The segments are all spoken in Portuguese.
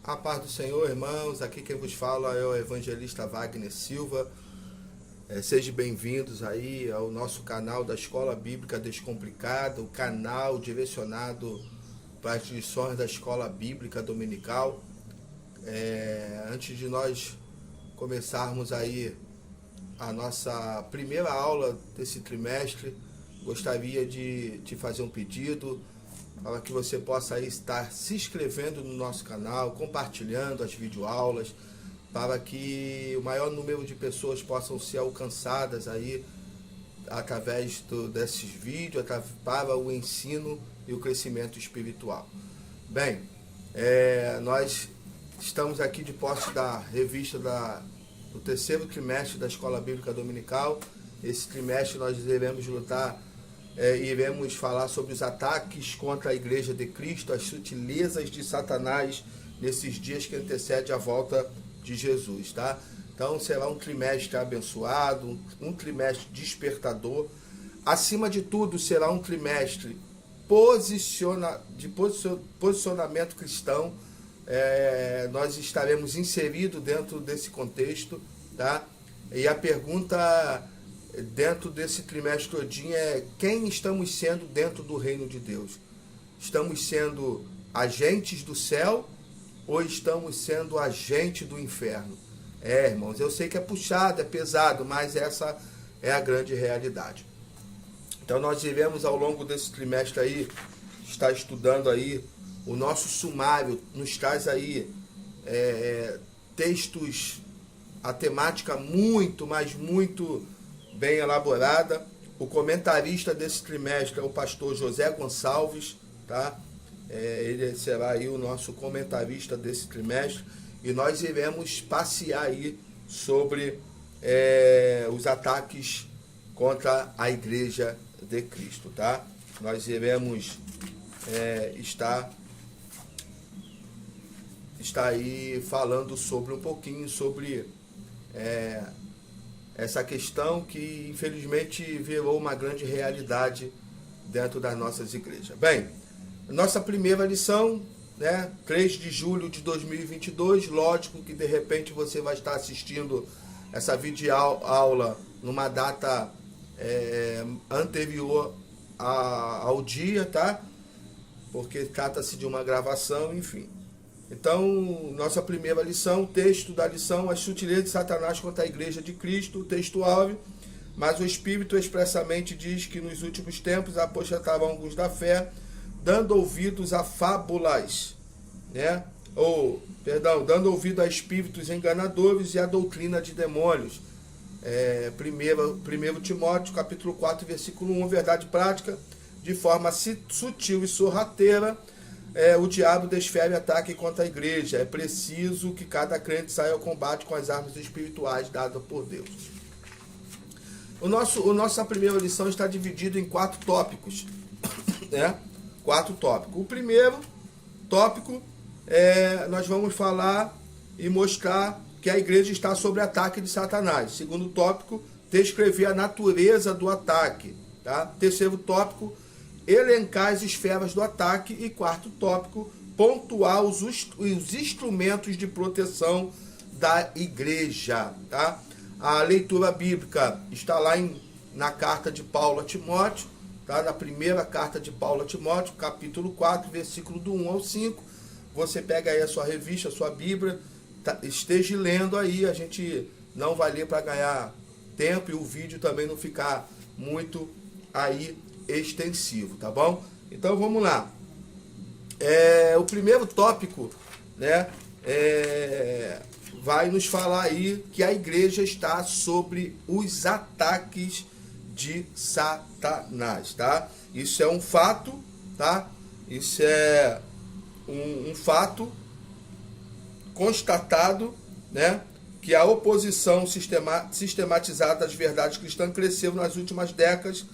A paz do Senhor, irmãos. Aqui quem vos fala é o evangelista Wagner Silva. Sejam bem-vindos aí ao nosso canal da Escola Bíblica Descomplicada, o canal direcionado para as lições da Escola Bíblica Dominical. Antes de nós começarmos aí a nossa primeira aula desse trimestre, gostaria de te fazer um pedido para que você possa aí estar se inscrevendo no nosso canal, compartilhando as videoaulas, para que o maior número de pessoas possam ser alcançadas aí através desses vídeos, para o ensino e o crescimento espiritual. Bem, nós estamos aqui de posse da revista do terceiro trimestre da Escola Bíblica Dominical. Esse trimestre nós iremos iremos falar sobre os ataques contra a Igreja de Cristo, as sutilezas de Satanás nesses dias que antecedem a volta de Jesus, tá? Então será um trimestre abençoado, um trimestre despertador. Acima de tudo, será um trimestre de posicionamento cristão. Nós estaremos inseridos dentro desse contexto, tá? E a pergunta dentro desse trimestre todinho quem estamos sendo dentro do reino de Deus? Estamos sendo agentes do céu ou estamos sendo agentes do inferno? Irmãos, eu sei que é puxado, é pesado, mas essa é a grande realidade. Então nós iremos ao longo desse trimestre aí estar estudando aí o nosso sumário, nos traz aí textos, a temática muito, mas muito bem elaborada. O comentarista desse trimestre é o pastor José Gonçalves, tá? Ele será aí o nosso comentarista desse trimestre e nós iremos passear aí sobre os ataques contra a Igreja de Cristo, tá? Nós iremos estar aí falando um pouquinho sobre essa questão que infelizmente virou uma grande realidade dentro das nossas igrejas. Bem, nossa primeira lição, 3 de julho de 2022, lógico que de repente você vai estar assistindo essa videoaula numa data anterior ao dia, tá? Porque trata-se de uma gravação, enfim. Então, nossa primeira lição, o texto da lição, as sutilezas de Satanás contra a Igreja de Cristo, o texto áureo, mas o Espírito expressamente diz que nos últimos tempos apostatarão alguns da fé, dando ouvidos a fábulas, dando ouvido a espíritos enganadores e a doutrina de demônios. 1 Timóteo, capítulo 4, versículo 1, verdade prática, de forma sutil e sorrateira, o diabo desfere ataque contra a igreja. É preciso que cada crente saia ao combate com as armas espirituais dadas por Deus. Nossa primeira lição está dividida em 4 tópicos. 4 tópicos. O primeiro tópico nós vamos falar e mostrar que a igreja está sob ataque de Satanás. Segundo tópico, descrever a natureza do ataque. Tá? Terceiro tópico, elencar as esferas do ataque. E quarto tópico, pontuar os instrumentos de proteção da igreja. Tá? A leitura bíblica está lá na carta de Paulo a Timóteo, tá? Na primeira carta de Paulo a Timóteo, capítulo 4, versículo do 1 ao 5. Você pega aí a sua revista, a sua Bíblia, esteja lendo aí. A gente não vai ler para ganhar tempo e o vídeo também não ficar muito aí extensivo, tá bom? Então vamos lá. O primeiro tópico, vai nos falar aí que a igreja está sobre os ataques de Satanás, tá? Isso é um fato, tá? Isso é um fato constatado, que a oposição sistematizada às verdades cristãs cresceu nas últimas décadas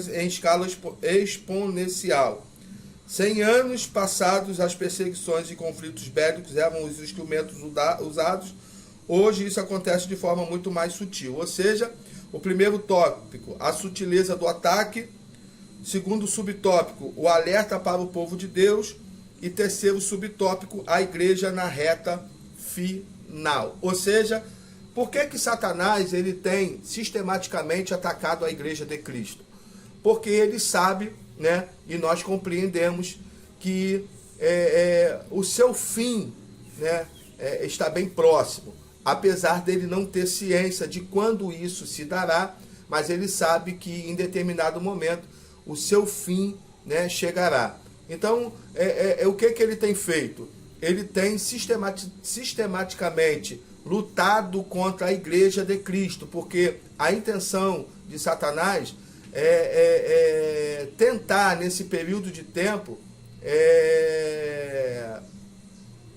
em escala exponencial. 100 anos passados, as perseguições e conflitos bélicos eram os instrumentos usados. Hoje isso acontece de forma muito mais sutil. Ou seja, o primeiro tópico, a sutileza do ataque. Segundo subtópico, o alerta para o povo de Deus. E terceiro subtópico, a igreja na reta final. Ou seja, por que Satanás ele tem sistematicamente atacado a igreja de Cristo? Porque ele sabe, né, e nós compreendemos que o seu fim, né, está bem próximo. Apesar dele não ter ciência de quando isso se dará, mas ele sabe que em determinado momento o seu fim, né, chegará. Então, o que ele tem feito? Ele tem sistematicamente lutado contra a igreja de Cristo, porque a intenção de Satanás é tentar, nesse período de tempo,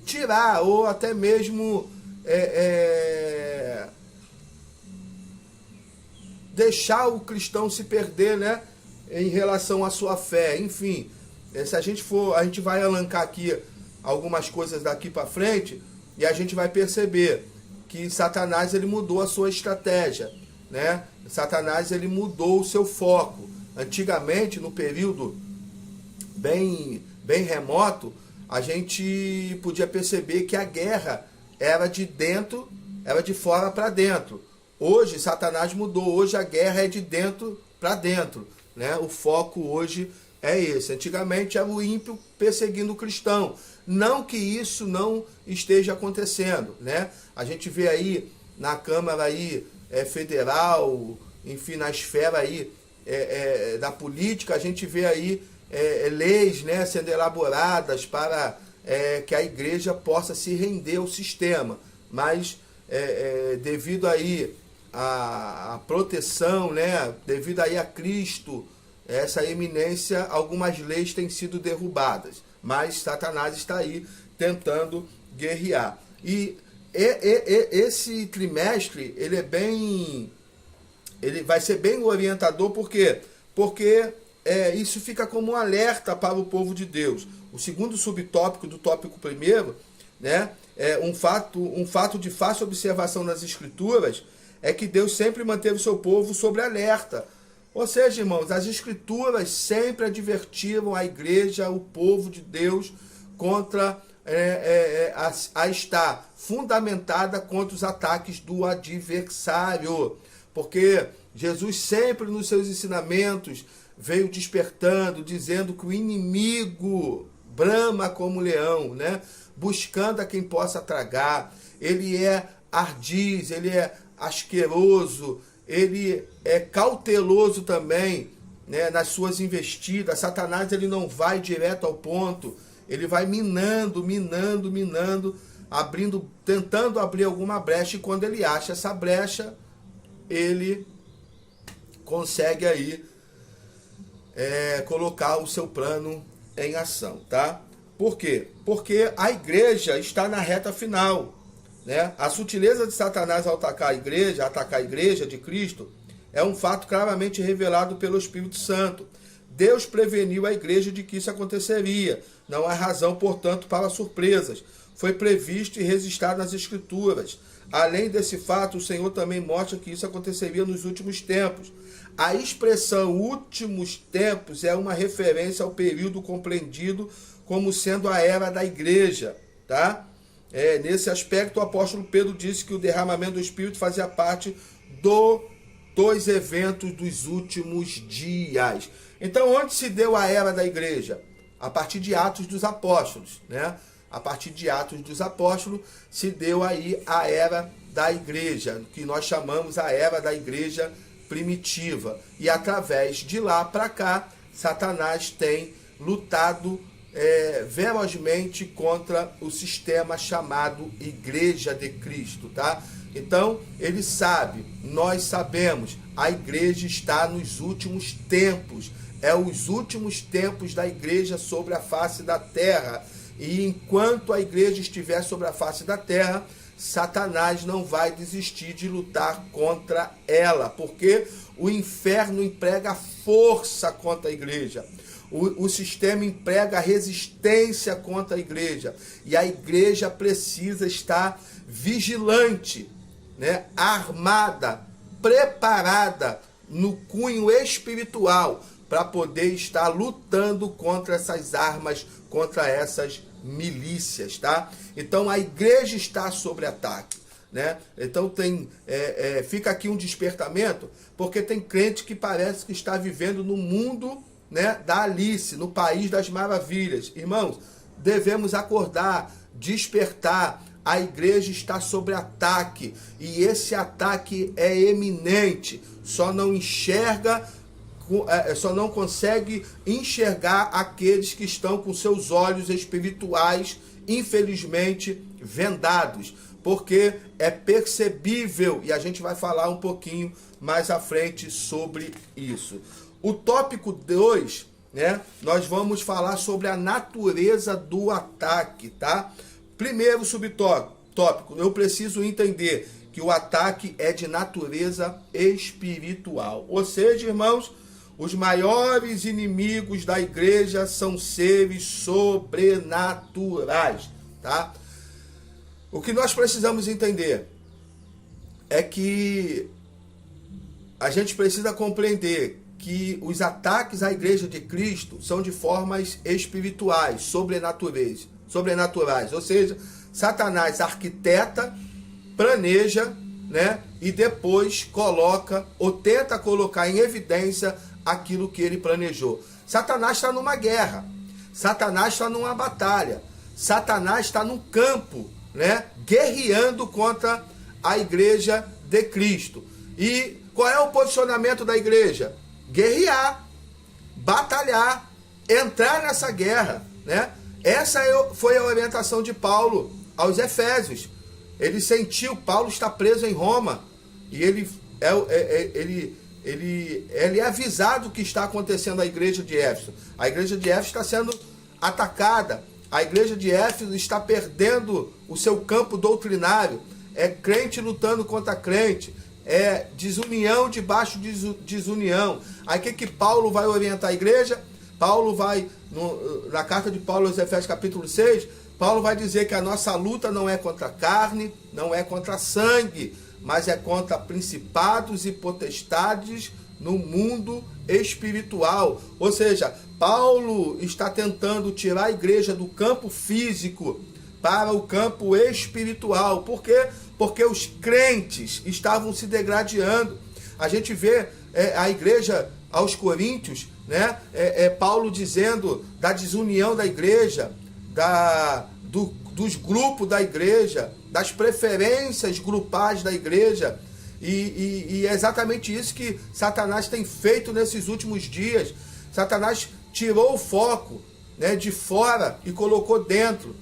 tirar ou até mesmo deixar o cristão se perder, né, em relação à sua fé. Enfim, se a gente vai alancar aqui algumas coisas daqui para frente e a gente vai perceber que Satanás ele mudou a sua estratégia, né? Satanás ele mudou o seu foco. Antigamente, no período bem remoto, a gente podia perceber que a guerra era de fora para dentro. Hoje, Satanás mudou. Hoje a guerra é de dentro para dentro, né? O foco hoje é esse. Antigamente era o ímpio perseguindo o cristão. Não que isso não esteja acontecendo, né? A gente vê aí na Câmara aí, Federal, enfim, na esfera aí, da política, a gente vê aí leis, né, sendo elaboradas para que a igreja possa se render ao sistema. Mas devido aí a proteção, né, devido aí a Cristo, essa eminência, algumas leis têm sido derrubadas, mas Satanás está aí tentando guerrear. E esse trimestre ele vai ser bem orientador, por quê? Porque isso fica como um alerta para o povo de Deus. O segundo subtópico do tópico primeiro, né, um fato de fácil observação nas Escrituras é que Deus sempre manteve o seu povo sob alerta. Ou seja, irmãos, as Escrituras sempre advertiram a igreja, o povo de Deus, contra a estar fundamentada contra os ataques do adversário. Porque Jesus sempre nos seus ensinamentos veio despertando, dizendo que o inimigo brama como leão, né? Buscando a quem possa tragar. Ele é ardiz, ele é asqueroso, ele é cauteloso também, né, nas suas investidas. Satanás ele não vai direto ao ponto, ele vai minando, tentando abrir alguma brecha, e quando ele acha essa brecha, ele consegue aí colocar o seu plano em ação, tá? Por quê? Porque a igreja está na reta final, né? A sutileza de Satanás ao atacar a igreja de Cristo, é um fato claramente revelado pelo Espírito Santo. Deus preveniu a igreja de que isso aconteceria. Não há razão, portanto, para surpresas. Foi previsto e registrado nas Escrituras. Além desse fato, o Senhor também mostra que isso aconteceria nos últimos tempos. A expressão últimos tempos é uma referência ao período compreendido como sendo a era da igreja, tá? Nesse aspecto, o apóstolo Pedro disse que o derramamento do Espírito fazia parte dos eventos dos últimos dias. Então, onde se deu a era da igreja? A partir de Atos dos Apóstolos, né? A partir de Atos dos Apóstolos se deu aí a era da igreja, que nós chamamos a era da igreja primitiva. E através de lá para cá, Satanás tem lutado velozmente contra o sistema chamado Igreja de Cristo, tá? Então, ele sabe, nós sabemos, a igreja está nos últimos tempos. É os últimos tempos da igreja sobre a face da terra. E enquanto a igreja estiver sobre a face da terra, Satanás não vai desistir de lutar contra ela, porque o inferno emprega força contra a igreja. O sistema emprega resistência contra a igreja. E a igreja precisa estar vigilante, né? Armada, preparada no cunho espiritual, para poder estar lutando contra essas armas, contra essas milícias, tá? Então a igreja está sob ataque, né? Então fica aqui um despertamento, porque tem crente que parece que está vivendo no mundo, né, da Alice, no país das maravilhas. Irmãos, devemos acordar, despertar. A igreja está sob ataque, e esse ataque é eminente. Só não consegue enxergar aqueles que estão com seus olhos espirituais, infelizmente, vendados, porque é percebível, e a gente vai falar um pouquinho mais à frente sobre isso. O tópico 2, né, nós vamos falar sobre a natureza do ataque, tá? Primeiro subtópico, eu preciso entender que o ataque é de natureza espiritual. Ou seja, irmãos, os maiores inimigos da igreja são seres sobrenaturais, tá? O que nós precisamos entender é que a gente precisa compreender que os ataques à igreja de Cristo são de formas espirituais, sobrenaturais. Ou seja, Satanás arquiteta, planeja, né, e depois coloca ou tenta colocar em evidência aquilo que ele planejou. Satanás está numa guerra, Satanás está numa batalha, Satanás está num campo, né, guerreando contra a igreja de Cristo. E qual é o posicionamento da igreja? Guerrear, batalhar, entrar nessa guerra, né? Essa foi a orientação de Paulo aos Efésios. Ele sentiu, Paulo está preso em Roma, e ele é avisado o que está acontecendo à igreja de Éfeso. A igreja de Éfeso está sendo atacada, a igreja de Éfeso está perdendo o seu campo doutrinário, é crente lutando contra crente, é desunião debaixo de desunião. Aí o que Paulo vai orientar a igreja? Paulo vai, na carta de Paulo aos Efésios capítulo 6, Paulo vai dizer que a nossa luta não é contra a carne, não é contra sangue, mas é contra principados e potestades no mundo espiritual. Ou seja, Paulo está tentando tirar a igreja do campo físico para o campo espiritual. Por quê? Porque os crentes estavam se degradando. A gente vê a igreja aos Coríntios, né? Paulo dizendo da desunião da igreja, dos grupos da igreja, das preferências grupais da igreja, e é exatamente isso que Satanás tem feito nesses últimos dias. Satanás tirou o foco, né, de fora e colocou dentro.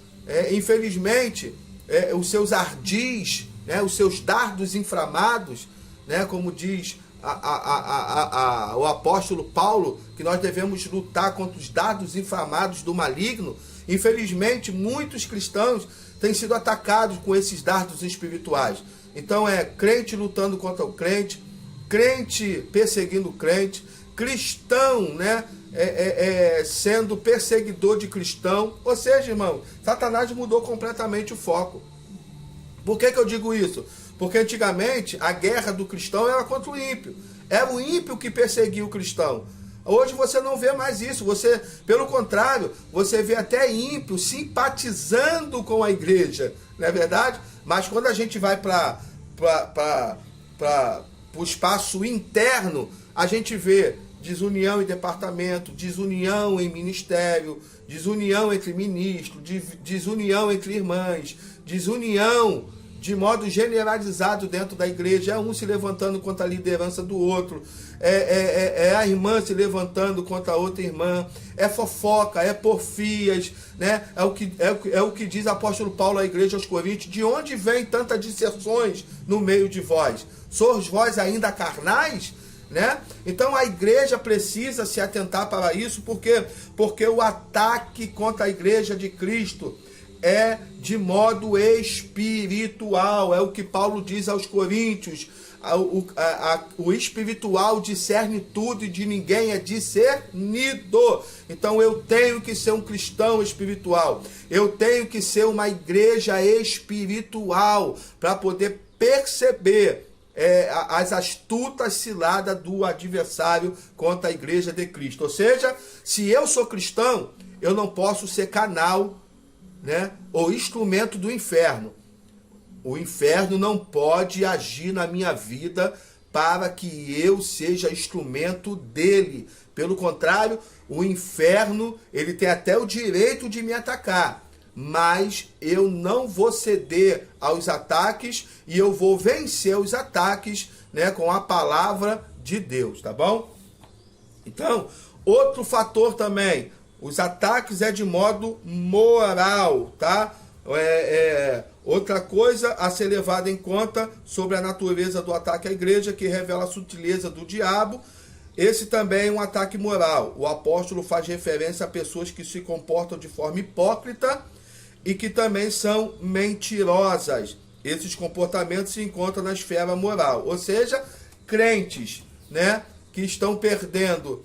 Infelizmente, os seus ardis, né, os seus dardos inflamados, né, como diz o apóstolo Paulo, que nós devemos lutar contra os dardos inflamados do maligno. Infelizmente, muitos cristãos têm sido atacados com esses dardos espirituais. Então crente lutando contra o crente, crente perseguindo o crente, cristão, né, sendo perseguidor de cristão. Ou seja, irmão, Satanás mudou completamente o foco. Por que eu digo isso? Porque antigamente a guerra do cristão era contra o ímpio. Era o ímpio que perseguia o cristão. Hoje você não vê mais isso. Você, pelo contrário, você vê até ímpio simpatizando com a igreja. Não é verdade? Mas quando a gente vai para o espaço interno, a gente vê desunião em departamento, desunião em ministério, desunião entre ministros, desunião entre irmãs, desunião de modo generalizado dentro da igreja, um se levantando contra a liderança do outro, a irmã se levantando contra a outra irmã, é fofoca, é porfias, né? É o que diz o apóstolo Paulo à igreja aos Coríntios: de onde vem tantas disserções no meio de vós? Sois vós ainda carnais? Né? Então a igreja precisa se atentar para isso, porque o ataque contra a igreja de Cristo é de modo espiritual. É o que Paulo diz aos Coríntios: o espiritual discerne tudo e de ninguém é discernido. Então eu tenho que ser um cristão espiritual, eu tenho que ser uma igreja espiritual para poder perceber as astutas ciladas do adversário contra a igreja de Cristo. Ou seja, se eu sou cristão, eu não posso ser canal, né, ou instrumento do inferno. O inferno não pode agir na minha vida para que eu seja instrumento dele. Pelo contrário, o inferno, ele tem até o direito de me atacar, mas eu não vou ceder aos ataques e eu vou vencer os ataques, né, com a palavra de Deus, tá bom? Então, outro fator também, os ataques é de modo moral, tá? Outra coisa a ser levada em conta sobre a natureza do ataque à igreja, que revela a sutileza do diabo. Esse também é um ataque moral. O apóstolo faz referência a pessoas que se comportam de forma hipócrita e que também são mentirosas. Esses comportamentos se encontram na esfera moral. Ou seja, crentes, né, que estão perdendo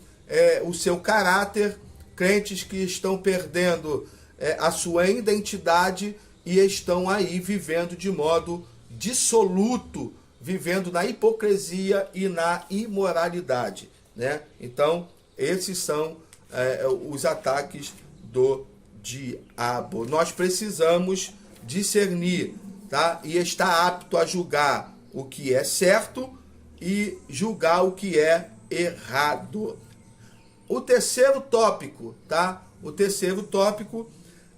o seu caráter, crentes que estão perdendo a sua identidade e estão aí vivendo de modo dissoluto, vivendo na hipocrisia e na imoralidade, né? Então, esses são os ataques do diabo. Nós precisamos discernir, tá? E estar apto a julgar o que é certo e julgar o que é errado. O terceiro tópico, tá? O terceiro tópico,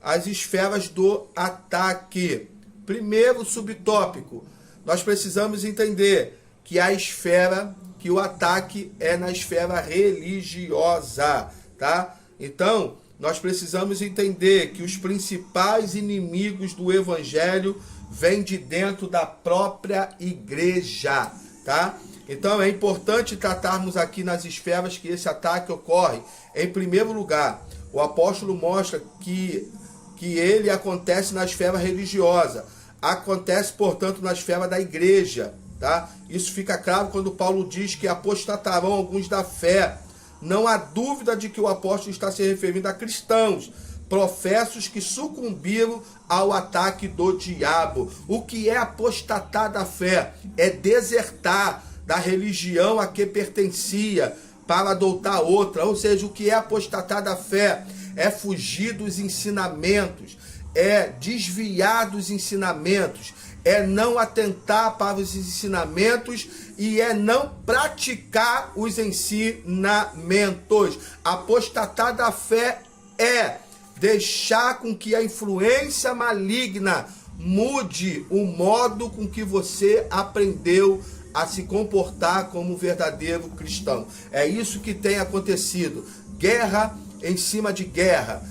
as esferas do ataque. Primeiro subtópico, nós precisamos entender que a esfera, que o ataque é na esfera religiosa, tá? Então, nós precisamos entender que os principais inimigos do evangelho vêm de dentro da própria igreja, tá? Então, é importante tratarmos aqui nas esferas que esse ataque ocorre. Em primeiro lugar, o apóstolo mostra que ele acontece na esfera religiosa. Acontece, portanto, na esfera da igreja, tá? Isso fica claro quando Paulo diz que apostatarão alguns da fé. Não há dúvida de que o apóstolo está se referindo a cristãos, professos que sucumbiram ao ataque do diabo. O que é apostatar da fé? É desertar da religião a que pertencia para adotar outra. Ou seja, o que é apostatar da fé? É fugir dos ensinamentos, é desviar dos ensinamentos, é não atentar para os ensinamentos e é não praticar os ensinamentos. Apostatar da fé é deixar com que a influência maligna mude o modo com que você aprendeu a se comportar como um verdadeiro cristão. É isso que tem acontecido. Guerra em cima de guerra,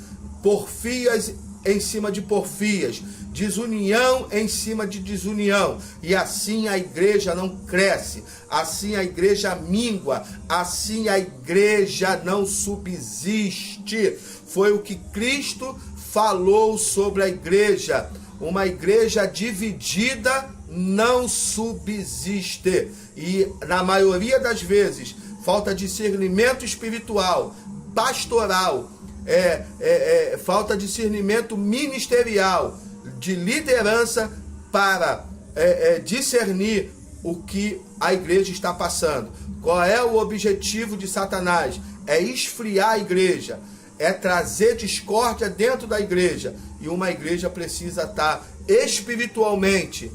porfias em cima de porfias, desunião em cima de desunião, e assim a igreja não cresce, assim a igreja mingua, assim a igreja não subsiste. Foi o que Cristo falou sobre a igreja. Uma igreja dividida não subsiste, e na maioria das vezes falta discernimento espiritual, pastoral, falta discernimento ministerial, de liderança para discernir o que a igreja está passando. Qual é o objetivo de Satanás? É esfriar a igreja, é trazer discórdia dentro da igreja, e uma igreja precisa estar espiritualmente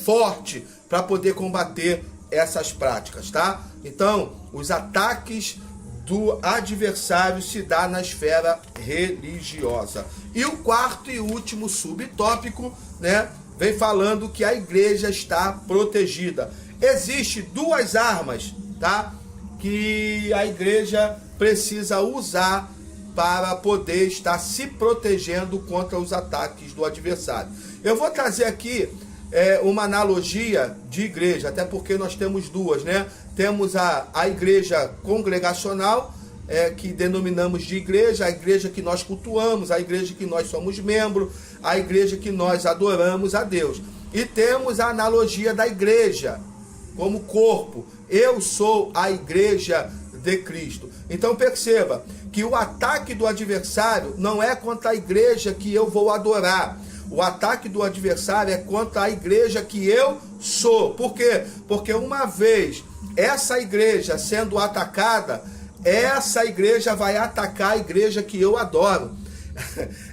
forte para poder combater essas práticas, tá? Então, os ataques do adversário se dá na esfera religiosa. E o quarto e último subtópico, né, vem falando que a igreja está protegida. Existem duas armas, tá, que a igreja precisa usar para poder estar se protegendo contra os ataques do adversário. Eu vou trazer aqui uma analogia de igreja, até porque nós temos duas, né? Temos a igreja congregacional, que denominamos de igreja, a igreja que nós cultuamos, a igreja que nós somos membros, a igreja que nós adoramos a Deus. E temos a analogia da igreja como corpo. Eu sou a igreja de Cristo. Então perceba que o ataque do adversário não é contra a igreja que eu vou adorar. O ataque do adversário é contra a igreja que eu sou. Por quê? Porque uma vez essa igreja sendo atacada, essa igreja vai atacar a igreja que eu adoro.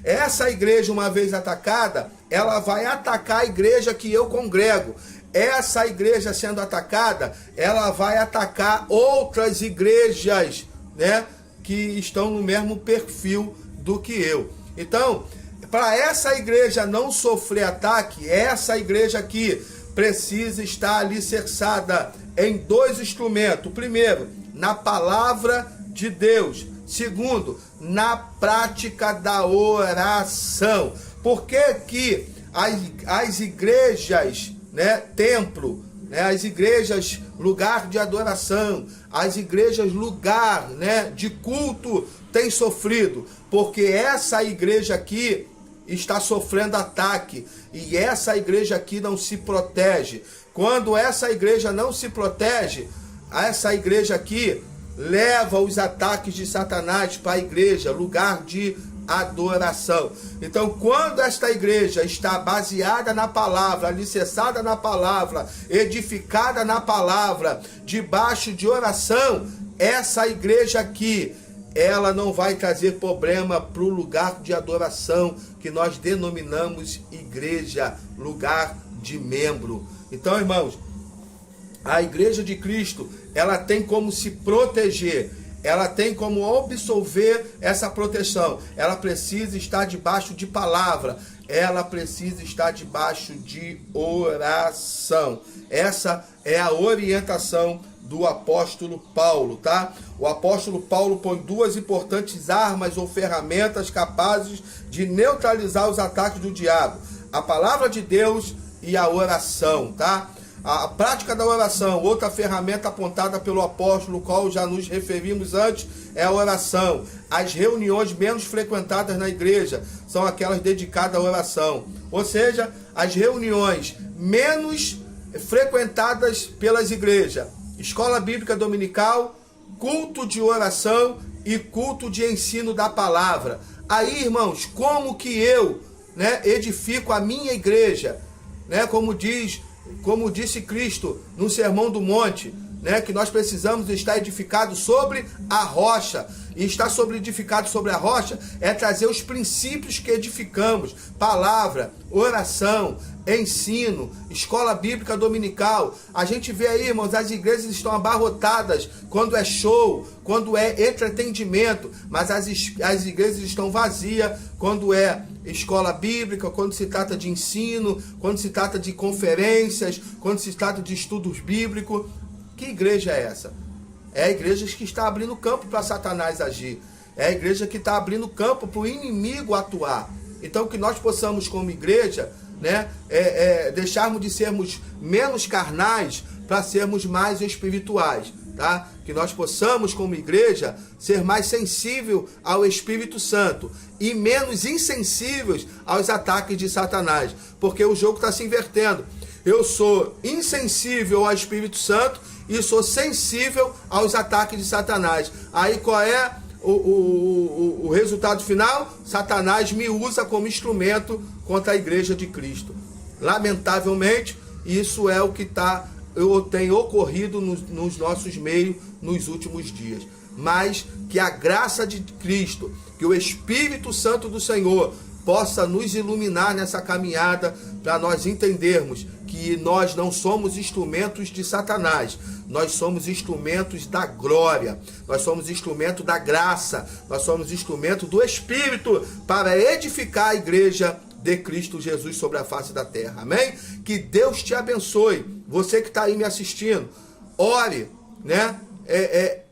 Essa igreja, uma vez atacada, ela vai atacar a igreja que eu congrego. Essa igreja sendo atacada, ela vai atacar outras igrejas, né, que estão no mesmo perfil do que eu. Então, para essa igreja não sofrer ataque, essa igreja aqui precisa estar alicerçada em dois instrumentos. Primeiro, na palavra de Deus. Segundo, na prática da oração. Por que que as igrejas, né, templo, né, as igrejas lugar de adoração, as igrejas lugar, né, de culto têm sofrido? Porque essa igreja aqui está sofrendo ataque e essa igreja aqui não se protege. Quando essa igreja não se protege, essa igreja aqui leva os ataques de Satanás para a igreja, lugar de adoração. Então, quando esta igreja está baseada na palavra, alicerçada na palavra, edificada na palavra, debaixo de oração, essa igreja aqui, ela não vai trazer problema para o lugar de adoração que nós denominamos igreja, lugar de membro. Então, irmãos, a igreja de Cristo, ela tem como se proteger, ela tem como absolver essa proteção. Ela precisa estar debaixo de palavra, ela precisa estar debaixo de oração. Essa é a orientação do apóstolo Paulo, tá? O apóstolo Paulo põe duas importantes armas ou ferramentas capazes de neutralizar os ataques do diabo: a palavra de Deus e a oração, tá? A prática da oração, outra ferramenta apontada pelo apóstolo, qual já nos referimos antes, é a oração. As reuniões menos frequentadas na igreja são aquelas dedicadas à oração. Ou seja, as reuniões menos frequentadas pelas igrejas: escola bíblica dominical, culto de oração e culto de ensino da palavra. Aí, irmãos, como que eu, né, edifico a minha igreja, né, como disse Cristo no Sermão do Monte, né, que nós precisamos estar edificados sobre a rocha. E estar edificado sobre a rocha é trazer os princípios que edificamos: palavra, oração, ensino, escola bíblica dominical. A gente vê aí, irmãos, as igrejas estão abarrotadas quando é show, quando é entretenimento, mas as igrejas estão vazias quando é escola bíblica, quando se trata de ensino, quando se trata de conferências, quando se trata de estudos bíblicos. Que igreja é essa? É a igreja que está abrindo campo para Satanás agir. É a igreja que está abrindo campo para o inimigo atuar. Então, que nós possamos, como igreja, né, deixarmos de sermos menos carnais para sermos mais espirituais, tá? Que nós possamos, como igreja, ser mais sensível ao Espírito Santo e menos insensíveis aos ataques de Satanás, porque o jogo está se invertendo. Eu sou insensível ao Espírito Santo e sou sensível aos ataques de Satanás. Aí qual é o resultado final? Satanás me usa como instrumento contra a igreja de Cristo. Lamentavelmente, isso é o que tem ocorrido nos nossos meios nos últimos dias. Mas que a graça de Cristo, que o Espírito Santo do Senhor possa nos iluminar nessa caminhada, para nós entendermos que nós não somos instrumentos de Satanás, nós somos instrumentos da glória, nós somos instrumento da graça, nós somos instrumento do Espírito para edificar a igreja de Cristo Jesus sobre a face da terra. Amém? Que Deus te abençoe. Você que está aí me assistindo, ore, né?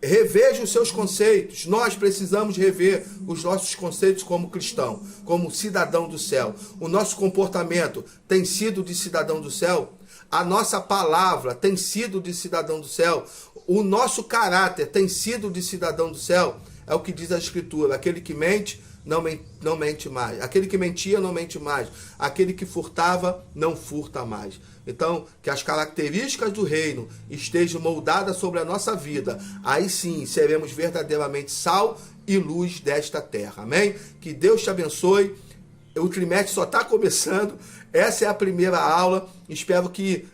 Reveja os seus conceitos. Nós precisamos rever os nossos conceitos como cristão, como cidadão do céu. O nosso comportamento tem sido de cidadão do céu? A nossa palavra tem sido de cidadão do céu? O nosso caráter tem sido de cidadão do céu? É o que diz a Escritura: aquele que mente, não mente mais. Aquele que mentia, não mente mais. Aquele que furtava, não furta mais. Então, que as características do reino estejam moldadas sobre a nossa vida. Aí sim, seremos verdadeiramente sal e luz desta terra. Amém? Que Deus te abençoe. O trimestre só está começando. Essa é a primeira aula. Espero que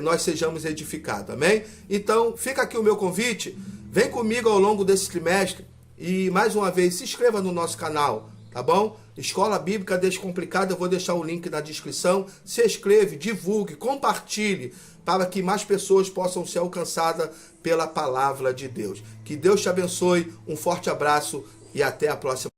nós sejamos edificados. Amém? Então, fica aqui o meu convite. Vem comigo ao longo desse trimestre. E, mais uma vez, se inscreva no nosso canal. Tá bom? Escola Bíblica Descomplicada. Eu vou deixar o link na descrição. Se inscreve, divulgue, compartilhe, para que mais pessoas possam ser alcançadas pela palavra de Deus. Que Deus te abençoe. Um forte abraço e até a próxima.